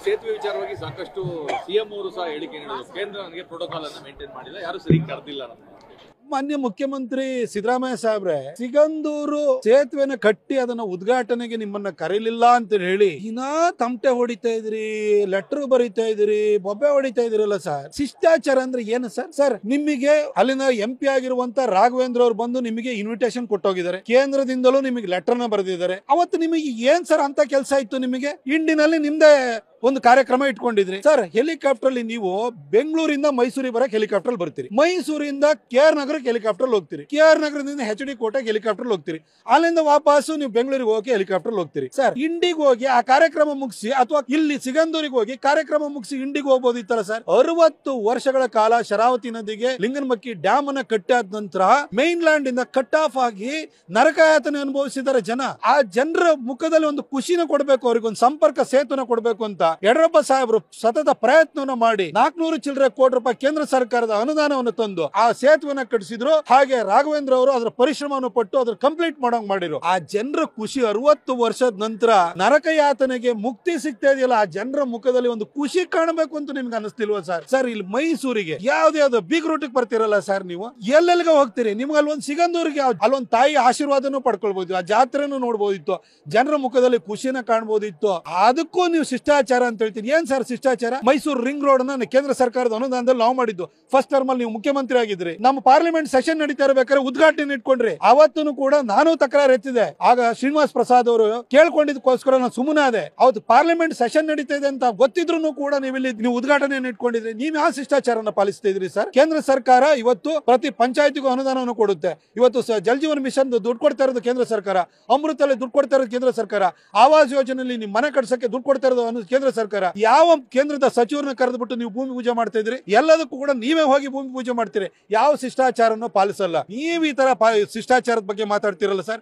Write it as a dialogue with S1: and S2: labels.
S1: ಸೇತುವೆ ವಿಚಾರವಾಗಿ ಸಾಕಷ್ಟು ಸಿಎಂ ಅವರು ಸಹ ಹೇಳಿಕೆ ನೀಡಿದ್ರು. ಕೇಂದ್ರ ನನಗೆ ಪ್ರೋಟೋಕಾಲ್ ಅನ್ನು ಮೇಂಟೈನ್ ಮಾಡಿಲ್ಲ, ಯಾರು ಸರಿ ಕರೆದಿಲ್ಲ ನಮ್ಗೆ.
S2: ಮಾನ್ಯ ಮುಖ್ಯಮಂತ್ರಿ ಸಿದ್ದರಾಮಯ್ಯ ಸಾಹೇಬ್ರೆ, ಸಿಗಂದೂರು ಸೇತುವೆನ ಕಟ್ಟಿ ಅದನ್ನ ಉದ್ಘಾಟನೆಗೆ ನಿಮ್ಮನ್ನ ಕರೀಲಿಲ್ಲ ಅಂತ ಹೇಳಿ ದಿನಾ ತಮಟೆ ಹೊಡಿತಾ ಇದ್ರಿ, ಲೆಟರ್ ಬರೀತಾ ಇದ್ರಿ, ಬೊಬ್ಬೆ ಹೊಡಿತಾ ಇದ್ರಲ್ಲ ಸರ್. ಶಿಷ್ಟಾಚಾರ ಅಂದ್ರೆ ಏನು ಸರ್? ಸರ್, ನಿಮಗೆ ಅಲ್ಲಿನ MP ಆಗಿರುವಂತ ರಾಘವೇಂದ್ರ ಅವರು ಬಂದು ನಿಮಗೆ ಇನ್ವಿಟೇಷನ್ ಕೊಟ್ಟೋಗಿದ್ದಾರೆ. ಕೇಂದ್ರದಿಂದಲೂ ನಿಮಗೆ ಲೆಟರ್ ನ ಬರೆದಿದ್ದಾರೆ. ಅವತ್ತು ನಿಮಗೆ ಏನ್ ಸರ್ ಅಂತ ಕೆಲಸ ಇತ್ತು? ನಿಮಗೆ ಇಂಡಿನಲ್ಲಿ ನಿಮ್ದೇ ಒಂದು ಕಾರ್ಯಕ್ರಮ ಇಟ್ಕೊಂಡಿದ್ರಿ ಸರ್. ಹೆಲಿಕಾಪ್ಟರ್ ಅಲ್ಲಿ ನೀವು ಬೆಂಗಳೂರಿಂದ ಮೈಸೂರಿಗೆ ಬರಕ್ ಹೆಲಿಕಾಪ್ಟರ್ ಬರ್ತೀರಿ, ಮೈಸೂರಿಂದ KR ನಗರಕ್ಕೆ ಹೆಲಿಕಾಪ್ಟರ್ ಹೋಗ್ತೀರಿ, KR ನಗರದಿಂದ HD ಕೋಟೆಗೆ ಹೆಲಿಕಾಪ್ಟರ್ ಹೋಗ್ತೀರಿ, ಅಲ್ಲಿಂದ ವಾಪಸ್ಸು ನೀವು ಬೆಂಗಳೂರಿಗೆ ಹೋಗಿ ಹೆಲಿಕಾಪ್ಟರ್ ಹೋಗ್ತೀರಿ ಸರ್. ಇಂಡಿಗೆ ಹೋಗಿ ಆ ಕಾರ್ಯಕ್ರಮ ಮುಗಿಸಿ ಅಥವಾ ಇಲ್ಲಿ ಸಿಗಂದೂರಿಗೆ ಹೋಗಿ ಕಾರ್ಯಕ್ರಮ ಮುಗಿಸಿ ಇಂಡಿಗೆ ಹೋಗ್ಬೋದಿತ್ತಲ್ಲ ಸರ್. 60 ವರ್ಷಗಳ ಕಾಲ ಶರಾವತಿ ನದಿಗೆ ಲಿಂಗನಮಕ್ಕಿ ಡ್ಯಾಮ್ ಅನ್ನ ಕಟ್ಟಾದ ನಂತರ ಮೈನ್ ಲ್ಯಾಂಡ್ ಇಂದ ಕಟ್ ಆಫ್ ಆಗಿ ನರಕಯಾತನೆ ಅನುಭವಿಸಿದ್ದಾರೆ ಜನ. ಆ ಜನರ ಮುಖದಲ್ಲಿ ಒಂದು ಖುಷಿನ ಕೊಡಬೇಕು, ಅವ್ರಿಗೆ ಒಂದು ಸಂಪರ್ಕ ಸೇತುನ ಕೊಡಬೇಕು ಅಂತ ಯಡಿಯೂರಪ್ಪ ಸಾಹೇಬರು ಸತತ ಪ್ರಯತ್ನವನ್ನು ಮಾಡಿ 400 ಚಿಲ್ಲರೆ ಕೋಟಿ ರೂಪಾಯಿ ಕೇಂದ್ರ ಸರ್ಕಾರದ ಅನುದಾನವನ್ನು ತಂದು ಆ ಸೇತುವೆನ ಕಟ್ಟಿಸಿದ್ರು. ಹಾಗೆ ರಾಘವೇಂದ್ರ ಅವರು ಅದರ ಪರಿಶ್ರಮವನ್ನು ಪಟ್ಟು ಅದ್ರ ಕಂಪ್ಲೀಟ್ ಮಾಡೋಂಗ್ ಮಾಡಿದ್ರು. ಆ ಜನರ ಖುಷಿ 60 ವರ್ಷದ ನಂತರ ನರಕ ಯಾತನೆಗೆ ಮುಕ್ತಿ ಸಿಗ್ತಾ ಇದೆಯಲ್ಲ, ಆ ಜನರ ಮುಖದಲ್ಲಿ ಒಂದು ಖುಷಿ ಕಾಣಬೇಕು ಅಂತ ನಿಮ್ಗೆ ಅನಿಸ್ತಿಲ್ವಾ ಸರ್? ಸರ್, ಇಲ್ಲಿ ಮೈಸೂರಿಗೆ ಯಾವ್ದು ಬಿಗ್ ರೂಟಿಗೆ ಬರ್ತಿರಲ್ಲ ಸರ್, ನೀವು ಎಲ್ಲೆಲ್ಲಿಗೆ ಹೋಗ್ತೀರಿ? ನಿಮ್ಗೆ ಅಲ್ಲೊಂದು ಸಿಗಂದೂರಿಗೆ ಅಲ್ಲೊಂದು ತಾಯಿ ಆಶೀರ್ವಾದನೂ ಪಡ್ಕೊಳ್ಬಹುದು, ಆ ಜಾತ್ರೆನೂ ನೋಡ್ಬೋದಿತ್ತು, ಜನರ ಮುಖದಲ್ಲಿ ಖುಷಿನ ಕಾಣಬಹುದಿತ್ತು. ಅದಕ್ಕೂ ನೀವು ಶಿಷ್ಟಾಚಾರ ಅಂತ ಹೇಳ್ತೀನಿ. ಏನ್ ಸರ್ ಶಿಷ್ಟಾಚಾರ? ಮೈಸೂರು ರಿಂಗ್ ರೋಡ್ ಅನ್ನ ಕೇಂದ್ರ ಸರ್ಕಾರದ ಅನುದಾನದಲ್ಲಿ ನಾವು ಮಾಡಿದ್ದು. ಫಸ್ಟ್ ಟರ್ಮ್ ಅಲ್ಲಿ ನೀವು ಮುಖ್ಯಮಂತ್ರಿ ಆಗಿದ್ರಿ. ನಮ್ಮ ಪಾರ್ಲಿಮೆಂಟ್ ಸೆಷನ್ ನಡೀತಾ ಇರಬೇಕಾದ್ರೆ ಉದ್ಘಾಟನೆ ಇಟ್ಕೊಂಡ್ರಿ. ಅವತ್ತೂ ಕೂಡ ನಾನು ತಕರಾರು ಎತ್ತಿದೆ. ಆಗ ಶ್ರೀನಿವಾಸ್ ಪ್ರಸಾದ್ ಅವರು ಕೇಳ್ಕೊಂಡಿದ್ದಕ್ಕೋಸ್ಕರ ನಾನು ಸುಮ್ಮನೆ ಅದೇ. ಅವತ್ತು ಪಾರ್ಲಿಮೆಂಟ್ ಸೆಷನ್ ನಡೀತಾ ಇದೆ ಅಂತ ಗೊತ್ತಿದ್ರು ಕೂಡ ನೀವು ಉದ್ಘಾಟನೆ ಇಟ್ಕೊಂಡಿದ್ರಿ. ನೀವು ಯಾವ ಶಿಷ್ಟಾಚಾರನ ಪಾಲಿಸ್ತಾ ಇದ್ರಿ ಸರ್? ಕೇಂದ್ರ ಸರ್ಕಾರ ಇವತ್ತು ಪ್ರತಿ ಪಂಚಾಯತಿಗೂ ಅನುದಾನವನ್ನು ಕೊಡುತ್ತೆ. ಇವತ್ತು ಜಲ್ ಜೀವನ್ ಮಿಷನ್ ದುಡ್ಡು ಕೊಡ್ತಾ ಇರೋದು ಕೇಂದ್ರ ಸರ್ಕಾರ, ಅಮೃತಲ್ಲಿ ದುಡ್ಡು ಕೊಡ್ತಾ ಇರೋದು ಕೇಂದ್ರ ಸರ್ಕಾರ, ಆವಾಸ್ ಯೋಜನೆಯಲ್ಲಿ ನಿಮ್ಮ ಮನೆ ಕಟ್ಸಕ್ಕೆ ದುಡ್ಡು ಕೊಡ್ತಾ ಇರೋದು ಕೇಂದ್ರ ಸರ್ಕಾರ. ಯಾವ ಕೇಂದ್ರದ ಸಚಿವರನ್ನ ಕರೆದ್ಬಿಟ್ಟು ನೀವು ಭೂಮಿ ಪೂಜೆ ಮಾಡ್ತಾ ಇದ್ರಿ? ಎಲ್ಲದಕ್ಕೂ ಕೂಡ ನೀವೇ ಹೋಗಿ ಭೂಮಿ ಪೂಜೆ ಮಾಡ್ತೀರಿ. ಯಾವ ಶಿಷ್ಟಾಚಾರನೂ ಪಾಲಿಸಲ್ಲ. ನೀವು ಈ ತರ ಶಿಷ್ಟಾಚಾರದ ಬಗ್ಗೆ ಮಾತಾಡ್ತಿರಲ್ಲ ಸರ್.